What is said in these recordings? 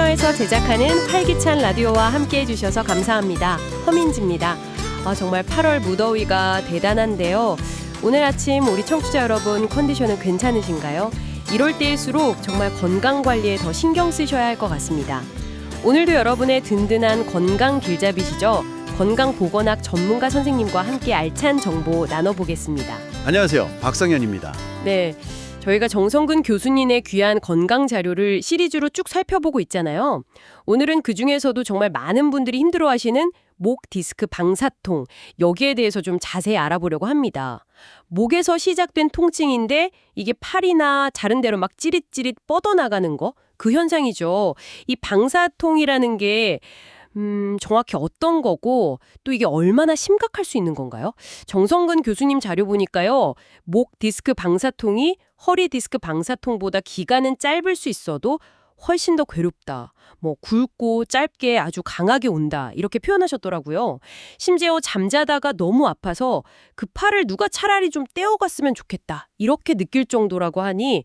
코너에서 제작하는 활기찬 라디오와 함께해 주셔서 감사합니다. 허민지입니다. 정말 8월 무더위가 대단한데요. 오늘 아침 우리 청취자 여러분 컨디션은 괜찮으신가요? 이럴 때일수록 정말 건강관리에 더 신경 쓰셔야 할 것 같습니다. 오늘도 여러분의 든든한 건강 길잡이시죠? 건강보건학 전문가 선생님과 함께 알찬 정보 나눠보겠습니다. 안녕하세요. 박상현입니다. 네, 저희가 정성근 교수님의 귀한 건강 자료를 시리즈로 쭉 살펴보고 있잖아요. 오늘은 그중에서도 정말 많은 분들이 힘들어하시는 목 디스크 방사통, 여기에 대해서 좀 자세히 알아보려고 합니다. 목에서 시작된 통증인데 이게 팔이나 다른 데로 막 찌릿찌릿 뻗어나가는 거, 그 현상이죠. 이 방사통이라는 게 정확히 어떤 거고 또 이게 얼마나 심각할 수 있는 건가요? 정성근 교수님 자료 보니까요. 목 디스크 방사통이 허리 디스크 방사통보다 기간은 짧을 수 있어도 훨씬 더 괴롭다. 굵고 짧게 아주 강하게 온다. 이렇게 표현하셨더라고요. 심지어 잠자다가 너무 아파서 그 팔을 누가 차라리 좀 떼어갔으면 좋겠다. 이렇게 느낄 정도라고 하니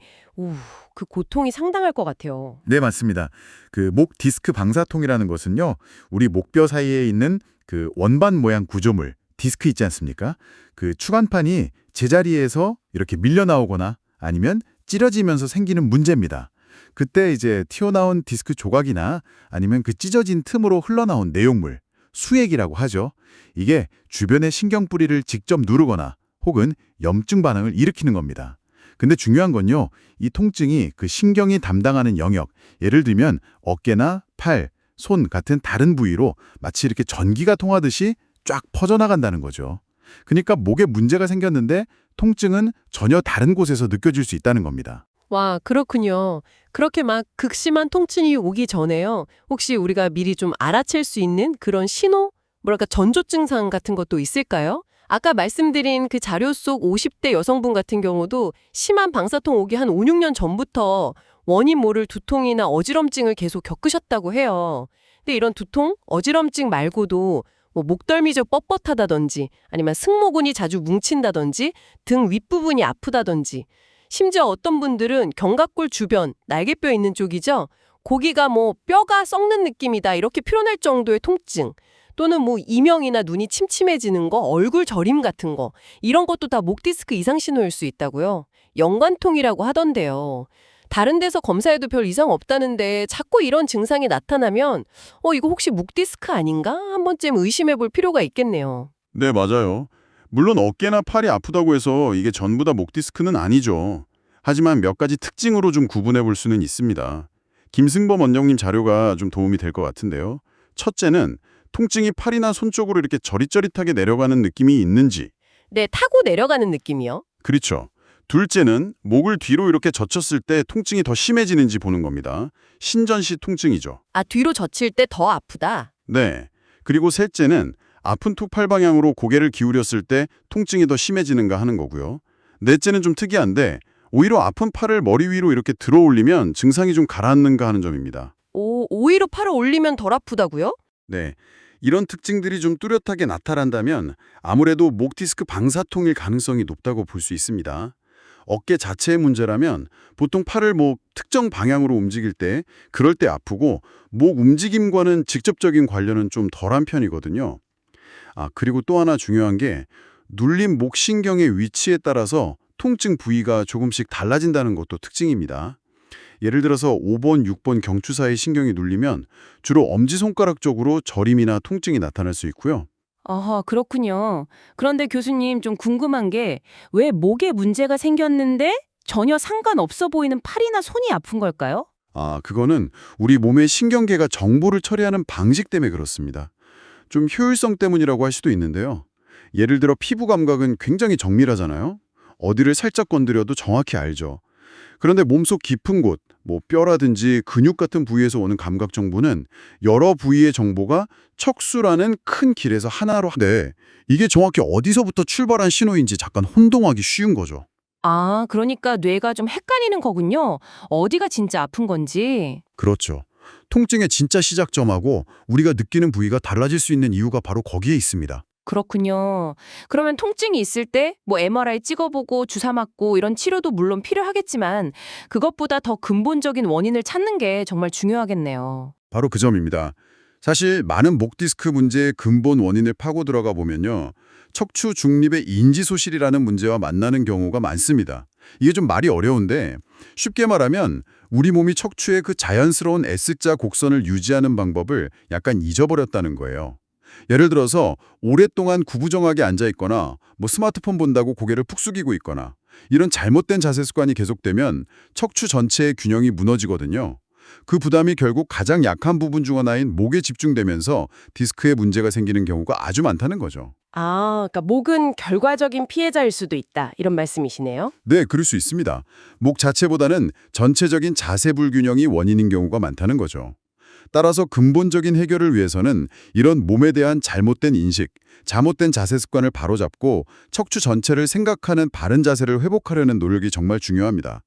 그 고통이 상당할 것 같아요. 네, 맞습니다. 그 목 디스크 방사통이라는 것은요, 우리 목뼈 사이에 있는 그 원반 모양 구조물, 디스크 있지 않습니까? 그 추간판이 제자리에서 이렇게 밀려 나오거나 아니면 찢어지면서 생기는 문제입니다. 그때 이제 튀어나온 디스크 조각이나 아니면 그 찢어진 틈으로 흘러나온 내용물, 수액이라고 하죠. 이게 주변의 신경뿌리를 직접 누르거나 혹은 염증 반응을 일으키는 겁니다. 근데 중요한 건요, 이 통증이 그 신경이 담당하는 영역, 예를 들면 어깨나 팔, 손 같은 다른 부위로 마치 이렇게 전기가 통하듯이 쫙 퍼져나간다는 거죠. 그러니까 목에 문제가 생겼는데 통증은 전혀 다른 곳에서 느껴질 수 있다는 겁니다. 와, 그렇군요. 그렇게 막 극심한 통증이 오기 전에요. 혹시 우리가 미리 좀 알아챌 수 있는 그런 신호? 전조 증상 같은 것도 있을까요? 아까 말씀드린 그 자료 속 50대 여성분 같은 경우도 심한 방사통 오기 한 5, 6년 전부터 원인 모를 두통이나 어지럼증을 계속 겪으셨다고 해요. 근데 이런 두통, 어지럼증 말고도 목덜미 저 뻣뻣하다든지 아니면 승모근이 자주 뭉친다든지 등 윗부분이 아프다든지 심지어 어떤 분들은 견갑골 주변, 날개뼈 있는 쪽이죠. 거기가 뼈가 썩는 느낌이다 이렇게 표현할 정도의 통증 또는 이명이나 눈이 침침해지는 거, 얼굴 저림 같은 거 이런 것도 다 목 디스크 이상 신호일 수 있다고요. 연관통이라고 하던데요. 다른 데서 검사해도 별 이상 없다는데 자꾸 이런 증상이 나타나면 이거 혹시 목 디스크 아닌가? 한 번쯤 의심해 볼 필요가 있겠네요. 네, 맞아요. 물론 어깨나 팔이 아프다고 해서 이게 전부 다 목 디스크는 아니죠. 하지만 몇 가지 특징으로 좀 구분해 볼 수는 있습니다. 김승범 원장님 자료가 좀 도움이 될 것 같은데요. 첫째는 통증이 팔이나 손 쪽으로 이렇게 저릿저릿하게 내려가는 느낌이 있는지. 네, 타고 내려가는 느낌이요. 그렇죠. 둘째는 목을 뒤로 이렇게 젖혔을 때 통증이 더 심해지는지 보는 겁니다. 신전시 통증이죠. 뒤로 젖힐 때 더 아프다. 네. 그리고 셋째는 아픈 툭 팔 방향으로 고개를 기울였을 때 통증이 더 심해지는가 하는 거고요. 넷째는 좀 특이한데 오히려 아픈 팔을 머리 위로 이렇게 들어 올리면 증상이 좀 가라앉는가 하는 점입니다. 오히려 팔을 올리면 덜 아프다고요? 네. 이런 특징들이 좀 뚜렷하게 나타난다면 아무래도 목 디스크 방사통일 가능성이 높다고 볼 수 있습니다. 어깨 자체의 문제라면 보통 팔을 특정 방향으로 움직일 때 그럴 때 아프고 목 움직임과는 직접적인 관련은 좀 덜한 편이거든요. 그리고 또 하나 중요한 게 눌린 목신경의 위치에 따라서 통증 부위가 조금씩 달라진다는 것도 특징입니다. 예를 들어서 5번, 6번 경추 사이 신경이 눌리면 주로 엄지손가락 쪽으로 저림이나 통증이 나타날 수 있고요. 그렇군요. 그런데 교수님 좀 궁금한 게 왜 목에 문제가 생겼는데 전혀 상관없어 보이는 팔이나 손이 아픈 걸까요? 그거는 우리 몸의 신경계가 정보를 처리하는 방식 때문에 그렇습니다. 좀 효율성 때문이라고 할 수도 있는데요. 예를 들어 피부 감각은 굉장히 정밀하잖아요. 어디를 살짝 건드려도 정확히 알죠. 그런데 몸속 깊은 곳, 뼈라든지 근육 같은 부위에서 오는 감각 정보는 여러 부위의 정보가 척수라는 큰 길에서 하나로 이게 정확히 어디서부터 출발한 신호인지 잠깐 혼동하기 쉬운 거죠. 그러니까 뇌가 좀 헷갈리는 거군요. 어디가 진짜 아픈 건지. 그렇죠. 통증의 진짜 시작점하고 우리가 느끼는 부위가 달라질 수 있는 이유가 바로 거기에 있습니다. 그렇군요. 그러면 통증이 있을 때 뭐 MRI 찍어보고 주사 맞고 이런 치료도 물론 필요하겠지만 그것보다 더 근본적인 원인을 찾는 게 정말 중요하겠네요. 바로 그 점입니다. 사실 많은 목 디스크 문제의 근본 원인을 파고 들어가 보면요. 척추 중립의 인지 소실이라는 문제와 만나는 경우가 많습니다. 이게 좀 말이 어려운데 쉽게 말하면 우리 몸이 척추의 그 자연스러운 S자 곡선을 유지하는 방법을 약간 잊어버렸다는 거예요. 예를 들어서 오랫동안 구부정하게 앉아 있거나 뭐 스마트폰 본다고 고개를 푹 숙이고 있거나 이런 잘못된 자세 습관이 계속되면 척추 전체의 균형이 무너지거든요. 그 부담이 결국 가장 약한 부분 중 하나인 목에 집중되면서 디스크에 문제가 생기는 경우가 아주 많다는 거죠. 아, 그러니까 목은 결과적인 피해자일 수도 있다. 이런 말씀이시네요. 네, 그럴 수 있습니다. 목 자체보다는 전체적인 자세 불균형이 원인인 경우가 많다는 거죠. 따라서 근본적인 해결을 위해서는 이런 몸에 대한 잘못된 인식, 잘못된 자세 습관을 바로잡고 척추 전체를 생각하는 바른 자세를 회복하려는 노력이 정말 중요합니다.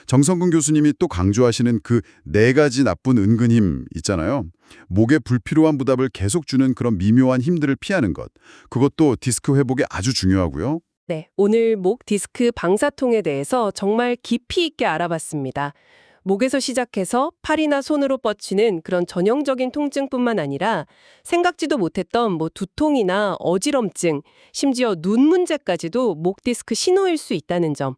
정성근 교수님이 또 강조하시는 그 4가지 나쁜 은근 힘 있잖아요. 목에 불필요한 부담을 계속 주는 그런 미묘한 힘들을 피하는 것. 그것도 디스크 회복에 아주 중요하고요. 네, 오늘 목 디스크 방사통에 대해서 정말 깊이 있게 알아봤습니다. 목에서 시작해서 팔이나 손으로 뻗치는 그런 전형적인 통증뿐만 아니라 생각지도 못했던 뭐 두통이나 어지럼증, 심지어 눈 문제까지도 목 디스크 신호일 수 있다는 점.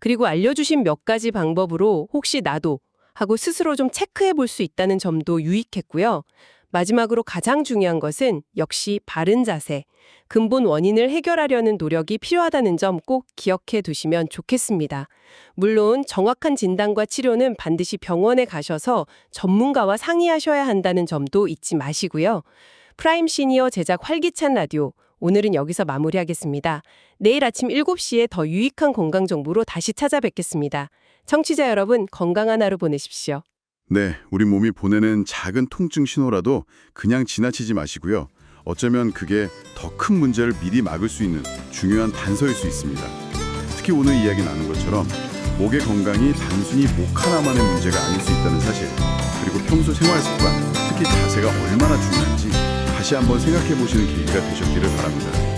그리고 알려주신 몇 가지 방법으로 혹시 나도 하고 스스로 좀 체크해 볼 수 있다는 점도 유익했고요. 마지막으로 가장 중요한 것은 역시 바른 자세, 근본 원인을 해결하려는 노력이 필요하다는 점 꼭 기억해 두시면 좋겠습니다. 물론 정확한 진단과 치료는 반드시 병원에 가셔서 전문가와 상의하셔야 한다는 점도 잊지 마시고요. 프라임 시니어 제작 활기찬 라디오, 오늘은 여기서 마무리하겠습니다. 내일 아침 7시에 더 유익한 건강 정보로 다시 찾아뵙겠습니다. 청취자 여러분, 건강한 하루 보내십시오. 네, 우리 몸이 보내는 작은 통증 신호라도 그냥 지나치지 마시고요. 어쩌면 그게 더 큰 문제를 미리 막을 수 있는 중요한 단서일 수 있습니다. 특히 오늘 이야기 나눈 것처럼 목의 건강이 단순히 목 하나만의 문제가 아닐 수 있다는 사실, 그리고 평소 생활 습관, 특히 자세가 얼마나 중요한지 다시 한번 생각해 보시는 계기가 되셨기를 바랍니다.